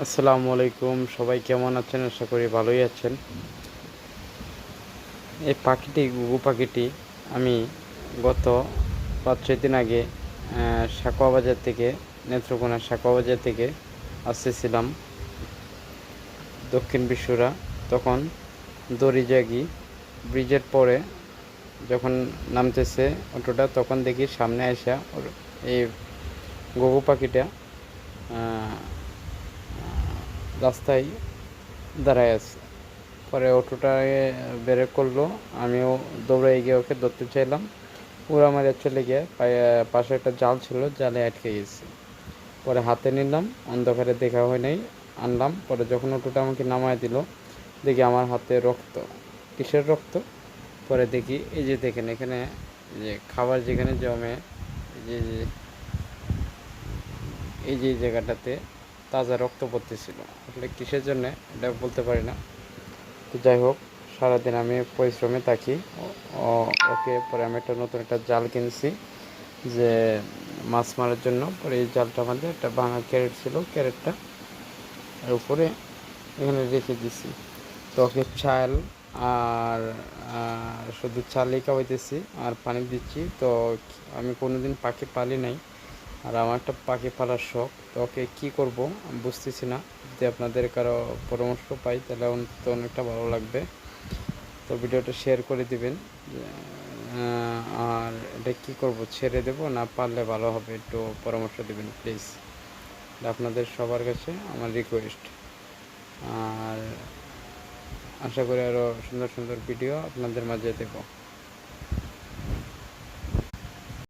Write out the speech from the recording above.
আসসালামু আলাইকুম, সবাই কেমন আছেন? আশা করি ভালোই আছেন। এই পাখিটি, ঘুঘু পাখিটি আমি গত ৫-৬ দিন আগে সাকোয়া বাজার থেকে, নেত্রকোনার সাকোয়া বাজার থেকে আসতেছিলাম দক্ষিণ বিশ্বরা। তখন দড়িজাগি ব্রিজের পরে যখন নামতেছে অটোটা, তখন দেখি সামনে আসা এই ঘুঘু পাখিটা রাস্তায় দাঁড়ায় আছে। পরে অটোটাকে ব্রেক করলো, আমিও দৌড়ে গিয়ে ওকে ধরতে চাইলাম। উড়া মারে চলে গিয়ে পাশে একটা জাল ছিল, জালে আটকে গেছে। পরে হাতে নিলাম, অন্ধকারে দেখা হয় নাই, আনলাম। পরে যখন অটোটা আমাকে নামায় দিল, দেখি আমার হাতে রক্ত। কিসের রক্ত? পরে দেখি এই যে দেখেন এখানে যে খাবার যেখানে জমে, এই যে এই যে জায়গাটাতে তাজা রক্ত পড়তেছিল। আসলে কিসের জন্যে এটা বলতে পারি না। তো যাই হোক, সারাদিন আমি পরিশ্রমে থাকি। ওকে পরে আমি নতুন একটা জাল কিনছি, যে মাছ মারার জন্য। পরে এই জালটা আমাদের একটা ভাঙা ক্যারেট ছিল, ক্যারেটটা এর উপরে এখানে রেখে দিছি। তো ওকে চাল আর শুধু চালই খাওয়াইতেছি আর পানি দিচ্ছি। তো আমি কোনোদিন পাখি পালি নাই, আর আমার একটা পাখি পালার শখ। তো ওকে কী করবো আমি বুঝতেছি না। যদি আপনাদের কারো পরামর্শ পাই তাহলে অন্তত অনেকটা ভালো লাগবে। তো ভিডিওটা শেয়ার করে দিবেন। আর এটা কী করব, ছেড়ে দেবো না পারলে ভালো হবে, একটু পরামর্শ দিবেন প্লিজ। এটা আপনাদের সবার কাছে আমার রিকোয়েস্ট। আর আশা করি আরও সুন্দর সুন্দর ভিডিও আপনাদের মাঝে দেবো।